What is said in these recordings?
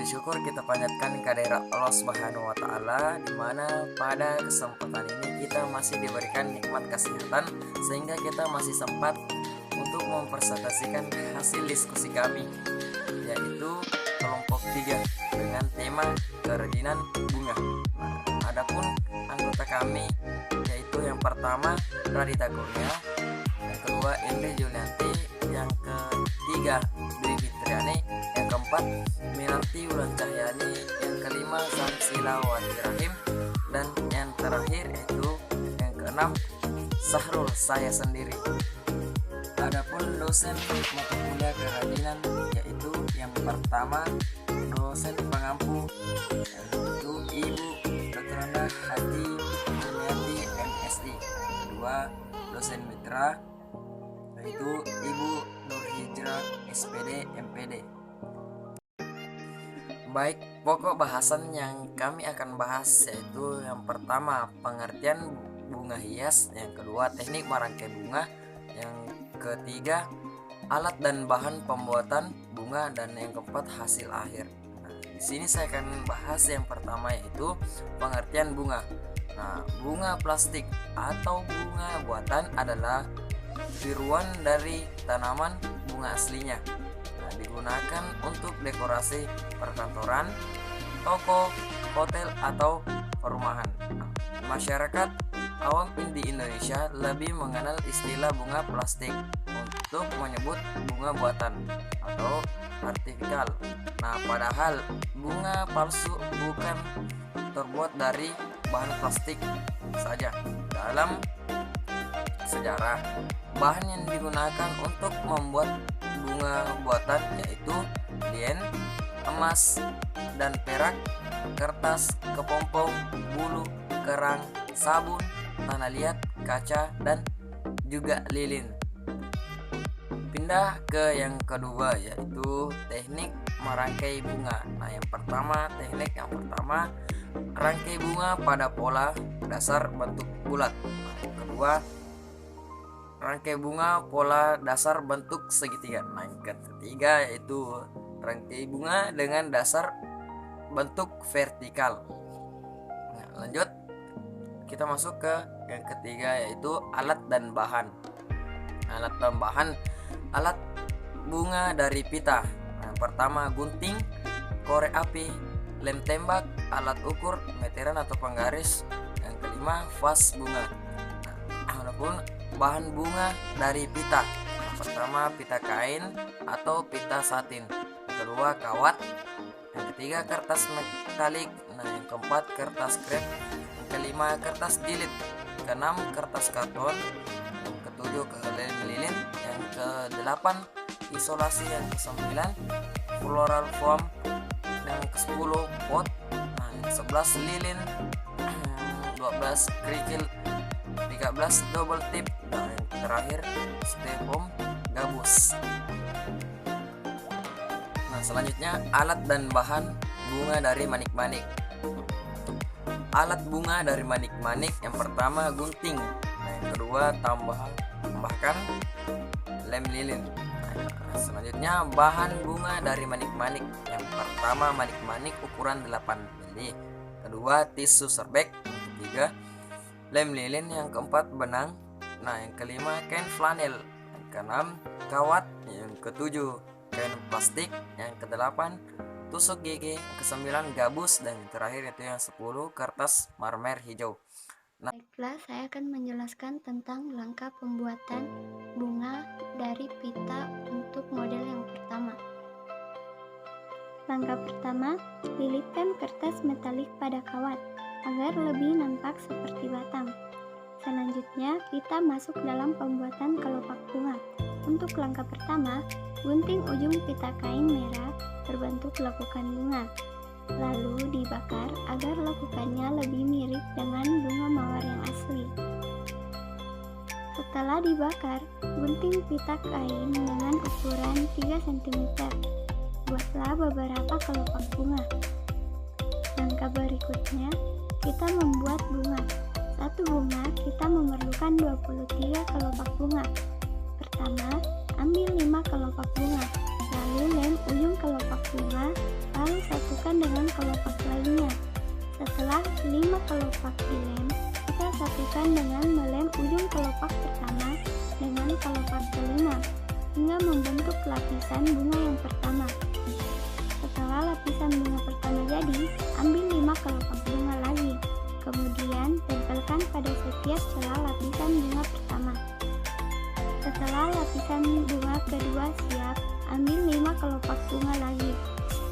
Puji syukur kita panjatkan kehadirat Allah Subhanahu wa taala, di mana pada kesempatan ini kita masih diberikan nikmat kesehatan sehingga kita masih sempat untuk mempresentasikan hasil diskusi kami, yaitu kelompok 3 dengan tema kerajinan bunga. Adapun anggota kami yaitu yang pertama Radita Kurnia, yang kedua Indri Julianti, yang ketiga Dwi Fitriani, yang keempat Minarti Wulan Cahyani, yang kelima Samsila Wati Rahim, dan yang terakhir yaitu yang keenam Sahrul saya sendiri. Adapun dosen mata kuliah kerajinan yaitu yang pertama dosen pengampu yaitu Ibu Dr. Hadi Kurniati MSI, yang kedua dosen mitra yaitu Ibu Nur Hijrah SPD MPD. Baik, pokok bahasan yang kami akan bahas yaitu yang pertama pengertian bunga hias, yang kedua teknik merangkai bunga, yang ketiga alat dan bahan pembuatan bunga, dan yang keempat hasil akhir. Di sini saya akan bahas yang pertama yaitu pengertian bunga. Bunga plastik atau bunga buatan adalah tiruan dari tanaman bunga aslinya. Digunakan untuk dekorasi perkantoran, toko, hotel, atau perumahan. Masyarakat awam di Indonesia lebih mengenal istilah bunga plastik untuk menyebut bunga buatan atau artifisial. Padahal bunga palsu bukan terbuat dari bahan plastik saja. Dalam sejarah, bahan yang digunakan untuk membuat bunga buatan yaitu lien, emas dan perak, kertas, kepompong, bulu, kerang, sabun, tanah liat, kaca, dan juga lilin. Pindah ke yang kedua yaitu teknik merangkai bunga. Teknik yang pertama rangkai bunga pada pola dasar bentuk bulat. Yang kedua rangkai bunga pola dasar bentuk segitiga. Yang ketiga yaitu rangkai bunga dengan dasar bentuk vertikal. Lanjut kita masuk ke yang ketiga yaitu alat dan bahan. Alat dan bahan alat bunga dari pita. Yang pertama gunting, korek api, lem tembak, alat ukur, meteran atau penggaris. Yang kelima vas bunga. Adapun bahan bunga dari pita, yang pertama pita kain atau pita satin, yang kedua kawat, yang ketiga kertas metalik, yang keempat kertas krep, yang kelima kertas jilid, keenam kertas karton, yang ketujuh lilin, yang kedelapan isolasi, yang kesembilan floral foam, yang ke-10 pot, yang ke-11 lilin, 12 kerikil, 13 double tip, dan yang terakhir styrofoam gabus. Selanjutnya alat dan bahan bunga dari manik-manik. Alat bunga dari manik-manik, yang pertama gunting, yang kedua tambahkan lem lilin. Selanjutnya bahan bunga dari manik-manik, yang pertama manik-manik ukuran 8 mili, kedua tisu serbek, yang ketiga lem lilin, yang keempat benang, yang kelima kain flanel, yang keenam kawat, yang ketujuh kain plastik, yang kedelapan tusuk gigi, yang kesembilan gabus, dan yang terakhir itu yang 10 kertas marmer hijau. Baiklah, saya akan menjelaskan tentang langkah pembuatan bunga dari pita untuk model yang pertama. Langkah pertama, lilitkan kertas metalik pada kawat agar lebih nampak seperti batang. Selanjutnya, kita masuk dalam pembuatan kelopak bunga. Untuk langkah pertama, gunting ujung pita kain merah berbentuk lekukan bunga, lalu dibakar agar lekukannya lebih mirip dengan bunga mawar yang asli. Setelah dibakar, gunting pita kain dengan ukuran 3 cm. Buatlah beberapa kelopak bunga. Langkah berikutnya, kita membuat bunga. Satu bunga kita memerlukan 23 kelopak bunga. Pertama, ambil 5 kelopak bunga, lalu lem ujung kelopak bunga, lalu satu dengan kelopak lainnya. Setelah 5 kelopak dilem, kita satukan dengan melem ujung kelopak pertama dengan kelopak kelima hingga membentuk lapisan bunga yang pertama. Setelah lapisan bunga pertama jadi, ambil 5 kelopak bunga lagi. Kemudian tempelkan pada setiap celah lapisan bunga pertama. Setelah lapisan bunga kedua siap, ambil 5 kelopak bunga lagi.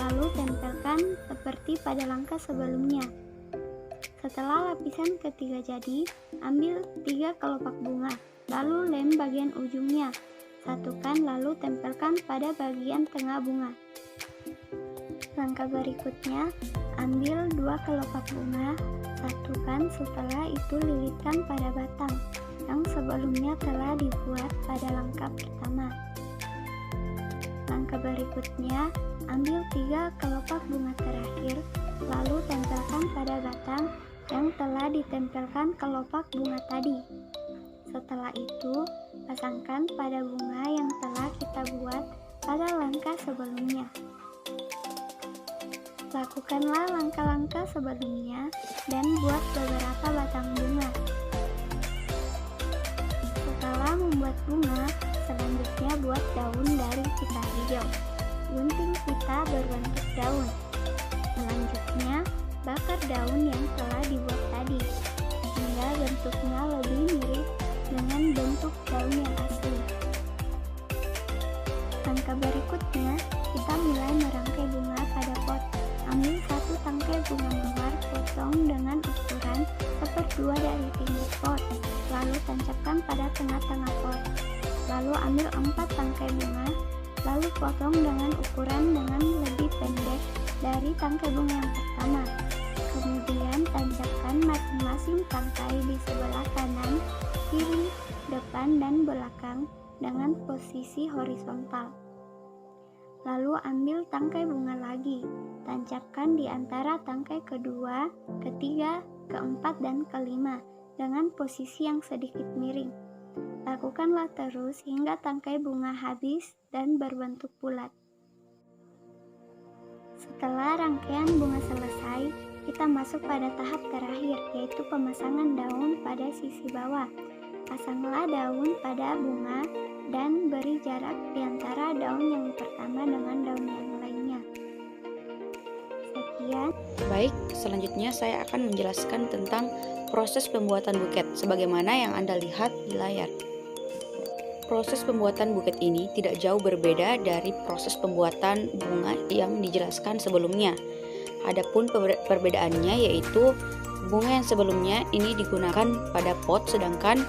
Lalu tempelkan seperti pada langkah sebelumnya. Setelah lapisan ketiga jadi, ambil 3 kelopak bunga, lalu lem bagian ujungnya. Satukan lalu tempelkan pada bagian tengah bunga. Langkah berikutnya, ambil 2 kelopak bunga, satukan, setelah itu lilitkan pada batang yang sebelumnya telah dibuat pada langkah pertama. Langkah berikutnya, ambil 3 kelopak bunga terakhir, lalu tempelkan pada batang yang telah ditempelkan kelopak bunga tadi. Setelah itu, pasangkan pada bunga yang telah kita buat pada langkah sebelumnya. Lakukanlah langkah-langkah sebelumnya dan buat beberapa batang bunga. Setelah membuat bunga, selanjutnya buat daun dari pita hijau. Gunting pita berbentuk daun. Selanjutnya, bakar daun yang telah dibuat tadi, hingga bentuknya lebih mirip dengan bentuk daun yang asli. Langkah berikutnya, kita mulai merangkai bunga pada pot. Ambil 1 tangkai bunga mawar, potong dengan ukuran 1/2 dari tinggi pot, lalu tancapkan pada tengah-tengah pot. Lalu ambil 4 tangkai bunga, lalu potong dengan ukuran dengan lebih pendek dari tangkai bunga yang pertama. Kemudian tancapkan masing-masing tangkai di sebelah kanan, kiri, depan, dan belakang dengan posisi horizontal. Lalu ambil tangkai bunga lagi, tancapkan di antara tangkai kedua, ketiga, keempat, dan kelima dengan posisi yang sedikit miring. Lakukanlah terus hingga tangkai bunga habis dan berbentuk bulat. Setelah rangkaian bunga selesai, kita masuk pada tahap terakhir, yaitu pemasangan daun pada sisi bawah. Pasanglah daun pada bunga dan beri jarak di antara daun yang pertama dengan daun yang lainnya. Sekian. Baik, selanjutnya saya akan menjelaskan tentang proses pembuatan buket sebagaimana yang Anda lihat di layar. Proses pembuatan buket ini tidak jauh berbeda dari proses pembuatan bunga yang dijelaskan sebelumnya. Adapun perbedaannya yaitu bunga yang sebelumnya ini digunakan pada pot, sedangkan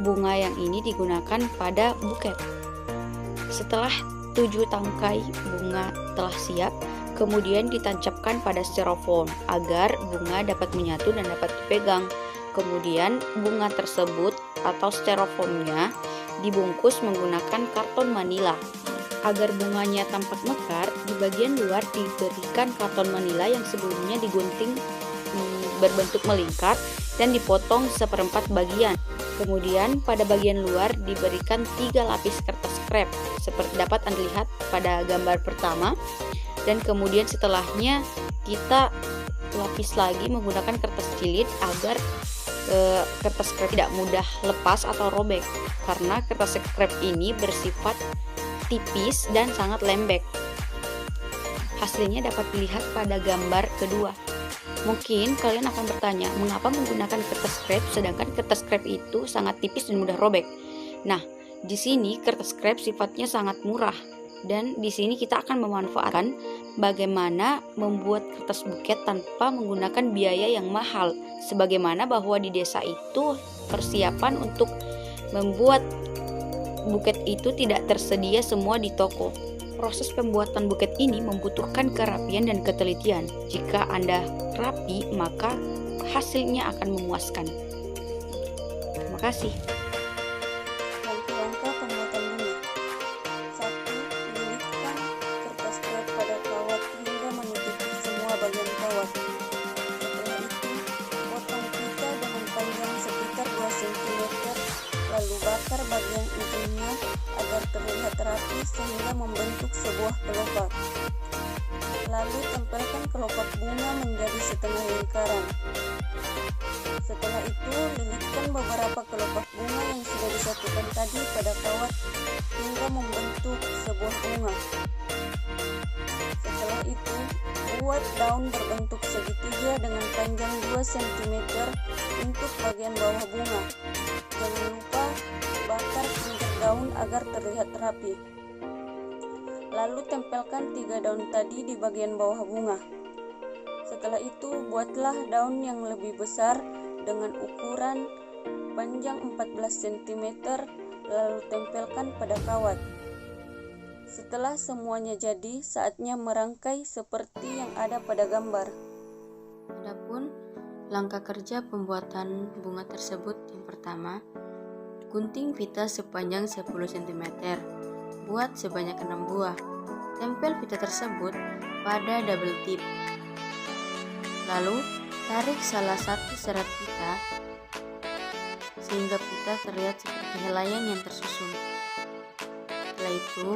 bunga yang ini digunakan pada buket. Setelah 7 tangkai bunga telah siap, kemudian ditancapkan pada styrofoam agar bunga dapat menyatu dan dapat dipegang. Kemudian bunga tersebut atau styrofoamnya dibungkus menggunakan karton manila. Agar bunganya tampak mekar, di bagian luar diberikan karton manila yang sebelumnya digunting berbentuk melingkar dan dipotong seperempat bagian. Kemudian pada bagian luar diberikan 3 lapis kertas krep seperti dapat Anda lihat pada gambar pertama, dan kemudian setelahnya kita lapis lagi menggunakan kertas jilid agar kertas krep tidak mudah lepas atau robek, karena kertas krep ini bersifat tipis dan sangat lembek. Hasilnya dapat dilihat pada gambar kedua. Mungkin kalian akan bertanya, mengapa menggunakan kertas krep sedangkan kertas krep itu sangat tipis dan mudah robek? Nah, di sini kertas krep sifatnya sangat murah, dan di sini kita akan memanfaatkan bagaimana membuat kertas buket tanpa menggunakan biaya yang mahal. Sebagaimana bahwa di desa itu persiapan untuk membuat buket itu tidak tersedia semua di toko. Proses pembuatan buket ini membutuhkan kerapian dan ketelitian. Jika Anda rapi, maka hasilnya akan memuaskan. Terima kasih. Langkah-langkah pembuatan bunga. 1. Lilitkan kertas krep pada kawat hingga menutupi semua bagian kawat. Setelah itu, potong pita dengan panjang sekitar 2 cm, lalu bakar bagian ujungnya agar terlihat rapi sehingga membentuk sebuah kelopak. Lalu tempelkan kelopak bunga menjadi setengah lingkaran. Setelah itu, lilitkan beberapa kelopak bunga yang sudah disatukan tadi pada kawat hingga membentuk sebuah bunga. Setelah itu, buat daun berbentuk segitiga dengan panjang 2 cm untuk bagian bawah bunga. Jangan lupa bakar pinggir daun agar terlihat rapi. Lalu tempelkan 3 daun tadi di bagian bawah bunga. Setelah itu, buatlah daun yang lebih besar dengan ukuran panjang 14 cm, lalu tempelkan pada kawat. Setelah semuanya jadi, saatnya merangkai seperti yang ada pada gambar. Adapun langkah kerja pembuatan bunga tersebut, yang pertama, gunting pita sepanjang 10 cm, buat sebanyak 6 buah. Tempel pita tersebut pada double tip. Lalu, tarik salah satu serat pita sehingga pita terlihat seperti helaian yang tersusun. Setelah itu,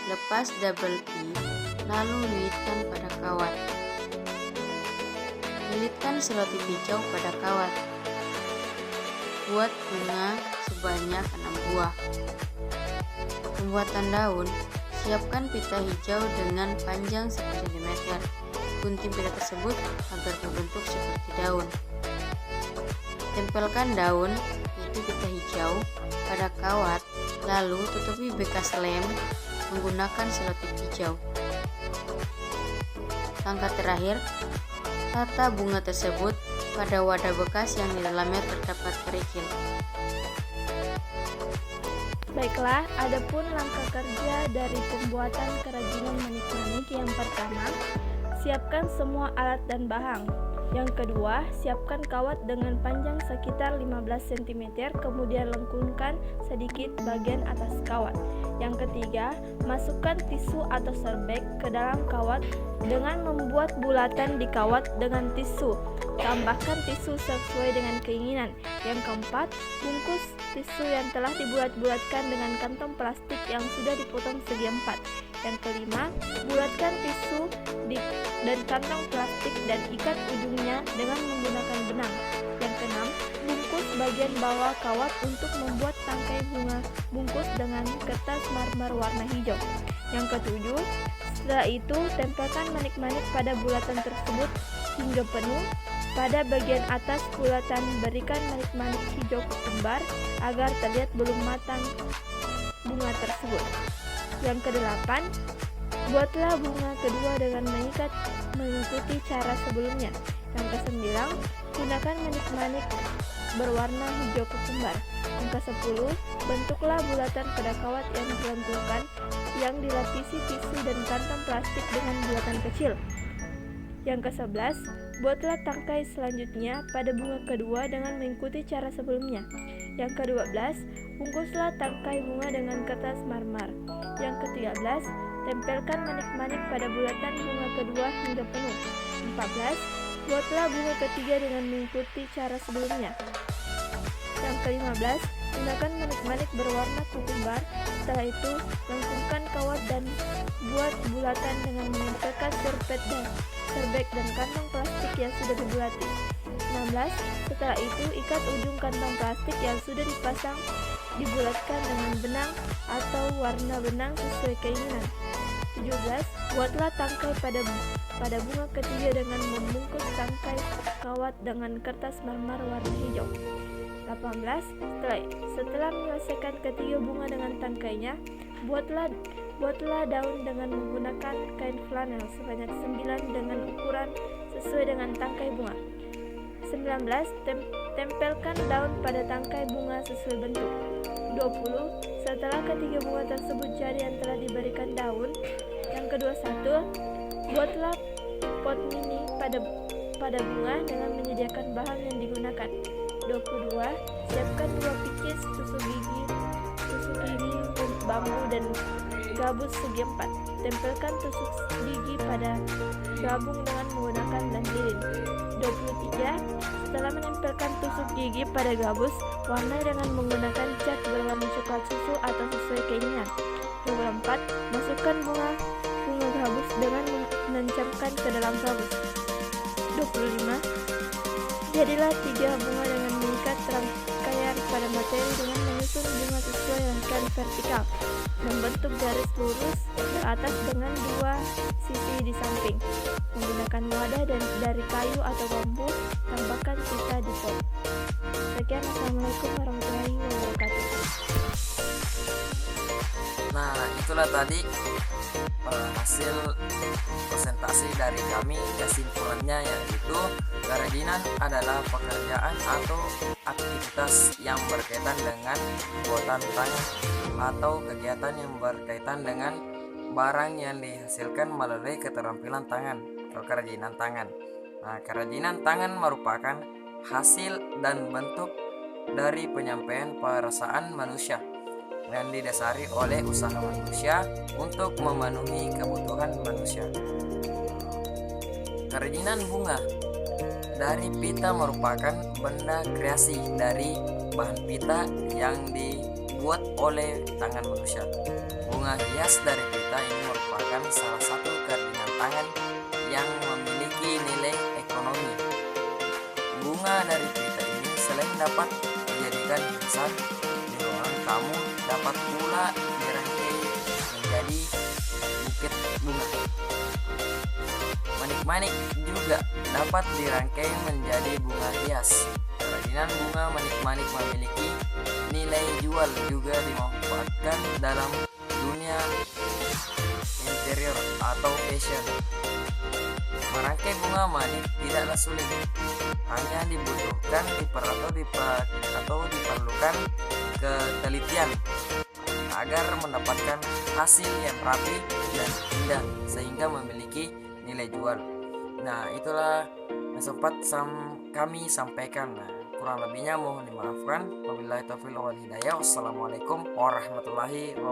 lepas double tip, lalu lilitkan pada kawat. Lilitkan selotip hijau pada kawat. Buat bunga sebanyak 6 buah. Pembuatan daun, siapkan pita hijau dengan panjang 1 cm. Gunting pita tersebut agar berbentuk seperti daun. Tempelkan daun, yaitu pita hijau, pada kawat, lalu tutupi bekas lem menggunakan selotip hijau. Langkah terakhir, tata bunga tersebut pada wadah bekas yang di dalamnya terdapat kerikil. Baiklah, adapun langkah kerja dari pembuatan kerajinan manik-manik. Yang pertama, siapkan semua alat dan bahan. Yang kedua, siapkan kawat dengan panjang sekitar 15 cm, kemudian lengkungkan sedikit bagian atas kawat. Yang ketiga, masukkan tisu atau serbek ke dalam kawat dengan membuat bulatan di kawat dengan tisu. Tambahkan tisu sesuai dengan keinginan. Yang keempat, bungkus tisu yang telah dibulat-bulatkan dengan kantong plastik yang sudah dipotong segi 4. Yang kelima, bulatkan tisu dan kantong plastik dan ikat ujungnya dengan menggunakan benang. Yang keenam, bungkus bagian bawah kawat untuk membuat tangkai bunga. Bungkus dengan kertas marmer warna hijau. Yang ketujuh, setelah itu tempelkan manik-manik pada bulatan tersebut hingga penuh. Pada bagian atas bulatan berikan manik-manik hijau kekembar agar terlihat belum matang bunga tersebut. Yang kedelapan, buatlah bunga kedua dengan mengikat mengikuti cara sebelumnya. Yang kesembilan, gunakan manik-manik berwarna hijau kekembar. Yang ke-10, bentuklah bulatan pada kawat yang dilengkungkan yang dilapisi tisu dan kantong plastik dengan bulatan kecil. Yang ke-11, buatlah tangkai selanjutnya pada bunga kedua dengan mengikuti cara sebelumnya. Yang ke-12, bungkuslah tangkai bunga dengan kertas marmer. Yang ke-13, tempelkan manik-manik pada bulatan bunga kedua hingga penuh. 14, buatlah bunga ketiga dengan mengikuti cara sebelumnya. Yang ke-15, gunakan manik-manik berwarna kekembar. Setelah itu, lengkungkan kawat dan buat bulatan dengan menempelkan serbek dan kantong plastik yang sudah dibulati. 16, setelah itu ikat ujung kantong plastik yang sudah dipasang dibulatkan dengan benang atau warna benang sesuai keinginan. 17, buatlah tangkai pada bunga ketiga dengan membungkus tangkai kawat dengan kertas marmer warna hijau. 18, setelah menyelesaikan ketiga bunga dengan tangkainya, buatlah daun dengan menggunakan kain flanel sebanyak 9 dengan ukuran sesuai dengan tangkai bunga. 19, tempelkan daun pada tangkai bunga sesuai bentuk. 20, setelah ketiga bunga tersebut jadi yang telah diberikan daun. Yang ke-21, buatlah pot mini pada bunga dengan menyediakan bahan yang digunakan. 22, siapkan 2 pikis tusuk gigi bambu dan gabus segi 4. Tempelkan tusuk gigi pada gabung dengan menggunakan lem lilin. 23, setelah menempelkan tusuk gigi pada gabus, warnai dengan menggunakan cat berwarna coklat susu atau sesuai keinginan. 24, masukkan bunga menghapus dengan menancapkan ke dalam sabus. 25. Jadilah 3 bunga dengan mengikat rangkaian pada materi dengan menyusun bunga sesuai rangkaian vertikal, membentuk garis lurus beratas dengan 2 sisi di samping. Menggunakan wadah dari kayu atau bambu, tambahkan sisa di pot. Sekian, Assalamualaikum warahmatullahi wabarakatuh. Nah, itulah tadi hasil presentasi dari kami. Kesimpulannya yaitu kerajinan adalah pekerjaan atau aktivitas yang berkaitan dengan buatan tangan atau kegiatan yang berkaitan dengan barang yang dihasilkan melalui keterampilan tangan atau kerajinan tangan. Nah, kerajinan tangan merupakan hasil dan bentuk dari penyampaian perasaan manusia yang didasari oleh usaha manusia untuk memenuhi kebutuhan manusia. Kerajinan bunga dari pita merupakan benda kreasi dari bahan pita yang dibuat oleh tangan manusia. Bunga hias dari pita ini merupakan salah satu kerajinan tangan yang memiliki nilai ekonomi. Bunga dari pita ini selain dapat dijadikan hiasan di ruangan tamu, dapat pula dirangkai menjadi bukit bunga. Manik-manik juga dapat dirangkai menjadi bunga hias. Kerajinan bunga manik-manik memiliki nilai jual juga dimanfaatkan dalam dunia interior atau fashion. Merangkai bunga manik tidaklah sulit, hanya dibutuhkan atau diperlukan ketelitian agar mendapatkan hasil yang rapi dan indah sehingga memiliki nilai jual. Nah, itulah yang sempat kami sampaikan. Nah, kurang lebihnya mohon dimaafkan. Wabillahi taufiq wal hidayah. Wassalamualaikum warahmatullahi wabarakatuh.